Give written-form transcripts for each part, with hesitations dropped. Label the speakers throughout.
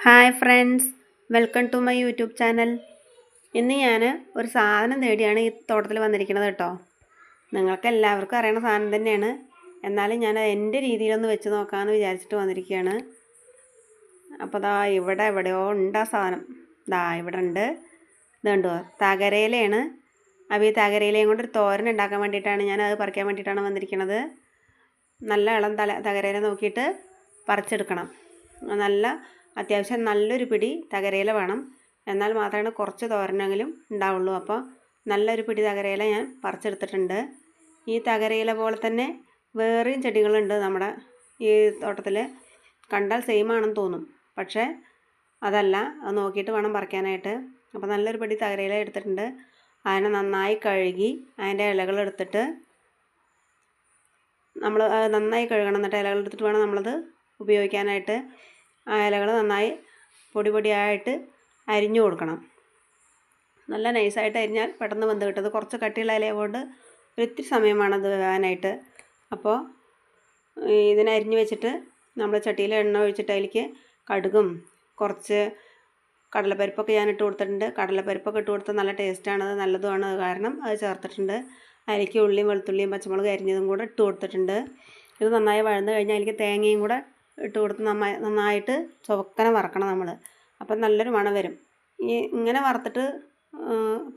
Speaker 1: Hi friends, welcome to my YouTube channel. ഇന്ന് ഞാൻ ഒരു സാധനം തേടിയാണ് ഈ തോട്ടത്തിൽ വന്നിരിക്കുന്നത് കേട്ടോ. നിങ്ങൾക്ക് എല്ലാവർക്കും അറിയണ സാധനം തന്നെയാണ്, എന്നാലും ഞാൻ എൻ്റെ രീതിയിലൊന്ന് വെച്ച് നോക്കാമെന്ന് വിചാരിച്ചിട്ട് വന്നിരിക്കുകയാണ്. അപ്പോൾ ദാ ഇവിടെ എവിടെയോ ഉണ്ട് ആ സാധനം. ദാ ഇവിടെ ഉണ്ട്. ഇത് കണ്ടോ, തകരയിലയാണ്. അപ്പോൾ ഈ തകരയിലയും കൊണ്ട് ഒരു തോരൻ ഉണ്ടാക്കാൻ വേണ്ടിയിട്ടാണ്, ഞാൻ അത് പറിക്കാൻ വേണ്ടിയിട്ടാണ് വന്നിരിക്കുന്നത്. നല്ല ഇളം തകരയില നോക്കിയിട്ട് പറിച്ചെടുക്കണം. നല്ല അത്യാവശ്യം നല്ലൊരു പിടി തകരയില വേണം, എന്നാൽ മാത്രമേ കുറച്ച് തോരനെങ്കിലും ഉണ്ടാവുള്ളൂ. അപ്പോൾ നല്ലൊരു പിടി തകരയില ഞാൻ പറിച്ചെടുത്തിട്ടുണ്ട്. ഈ തകരയില പോലെ തന്നെ വേറെയും ചെടികളുണ്ട് നമ്മുടെ ഈ തോട്ടത്തിൽ. കണ്ടാൽ സെയിം ആണെന്ന് തോന്നും, പക്ഷേ അതല്ല. അത് നോക്കിയിട്ട് വേണം പറിക്കാനായിട്ട്. അപ്പോൾ നല്ലൊരു പിടി തകരയില എടുത്തിട്ടുണ്ട്. അതിനെ നന്നായി കഴുകി അതിൻ്റെ ഇലകൾ എടുത്തിട്ട് നമ്മൾ നന്നായി കഴുകണം. എന്നിട്ട് ഇലകൾ എടുത്തിട്ട് വേണം നമ്മളത് ഉപയോഗിക്കാനായിട്ട്. ആ ഇലകൾ നന്നായി പൊടി പൊടിയായിട്ട് അരിഞ്ഞു കൊടുക്കണം. നല്ല നൈസായിട്ട് അരിഞ്ഞാൽ പെട്ടെന്ന് വെന്ത് കിട്ടും. കുറച്ച് കട്ടിയുള്ള ഇല കൊണ്ട് ഒത്തിരി സമയം വേണം അത് വേകാനായിട്ട്. അപ്പോൾ ഇതിനെ അരിഞ്ഞു വെച്ചിട്ട് നമ്മൾ ചട്ടിയിൽ എണ്ണ ഒഴിച്ചിട്ട് അതിലേക്ക് കടുകും കുറച്ച് കടലപ്പരിപ്പൊക്കെ ഞാൻ ഇട്ട് കൊടുത്തിട്ടുണ്ട്. കടലപ്പരിപ്പൊക്കെ ഇട്ട് കൊടുത്താൽ നല്ല ടേസ്റ്റാണ്, അത് നല്ലതുമാണ്. കാരണം അത് ചേർത്തിട്ടുണ്ട്. അതിലേക്ക് ഉള്ളിയും വെളുത്തുള്ളിയും പച്ചമുളക് അരിഞ്ഞതും കൂടെ ഇട്ട് കൊടുത്തിട്ടുണ്ട്. ഇത് നന്നായി വഴന്ന് കഴിഞ്ഞാൽ അതിലേക്ക് തേങ്ങയും കൂടെ ഇട്ട് കൊടുത്ത് നന്നായിട്ട് ചുവക്കനെ വറക്കണം നമ്മൾ. അപ്പം നല്ലൊരു മണം വരും. ഇങ്ങനെ വറുത്തിട്ട്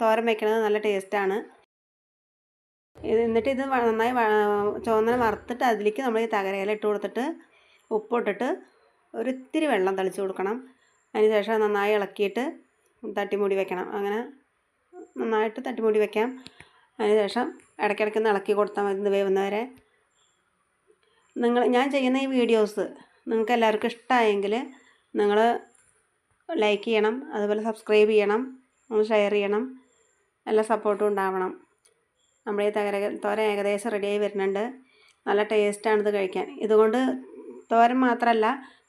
Speaker 1: തോരൻ വയ്ക്കുന്നത് നല്ല ടേസ്റ്റാണ്. എന്നിട്ട് ഇത് നന്നായി ചുവന്നനെ വറുത്തിട്ട് അതിലേക്ക് നമ്മൾ ഈ തകരയില ഇട്ട് കൊടുത്തിട്ട് ഉപ്പിട്ടിട്ട് ഒരിത്തിരി വെള്ളം തളിച്ച് കൊടുക്കണം. അതിന് ശേഷം നന്നായി ഇളക്കിയിട്ട് തട്ടിമൂടി വെക്കണം. അങ്ങനെ നന്നായിട്ട് തട്ടിമൂടി വെക്കാം. അതിന് ശേഷം ഇടയ്ക്കിടയ്ക്ക് ഇളക്കി കൊടുത്താൽ മതി ഇത് വേവുന്നവരെ. ഞാൻ ചെയ്യുന്ന ഈ വീഡിയോസ് നിങ്ങൾക്ക് എല്ലാവർക്കും ഇഷ്ടമായെങ്കിൽ നിങ്ങൾ ലൈക്ക് ചെയ്യണം, അതുപോലെ സബ്സ്ക്രൈബ് ചെയ്യണം, ഒന്ന് ഷെയർ ചെയ്യണം. എല്ലാ സപ്പോർട്ടും ഉണ്ടാവണം. നമ്മുടെ ഈ തോരൻ ഏകദേശം റെഡിയായി വരുന്നുണ്ട്. നല്ല ടേസ്റ്റാണിത് കഴിക്കാൻ. ഇതുകൊണ്ട് തോരൻ മാത്രമല്ല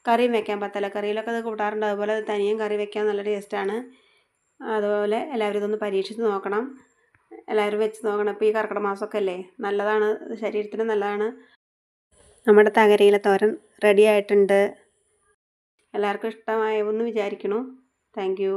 Speaker 1: കറിയും വെക്കാൻ പറ്റില്ല. കറിയിലൊക്കെ അത് കൂട്ടാറുണ്ട്. അതുപോലെ തനിയും കറി വെക്കാൻ നല്ല ടേസ്റ്റാണ്. അതുപോലെ എല്ലാവരും ഇതൊന്ന് പരീക്ഷിച്ച് നോക്കണം. എല്ലാവരും വെച്ച് നോക്കണം. ഇപ്പോൾ ഈ കർക്കിടക മാസമൊക്കെ അല്ലേ, നല്ലതാണ്, ശരീരത്തിന് നല്ലതാണ്. നമ്മുടെ തകരയില തോരൻ റെഡി ആയിട്ടുണ്ട്. എല്ലാവർക്കും ഇഷ്ടമായെന്ന് വിചാരിക്കുന്നു. Thank you.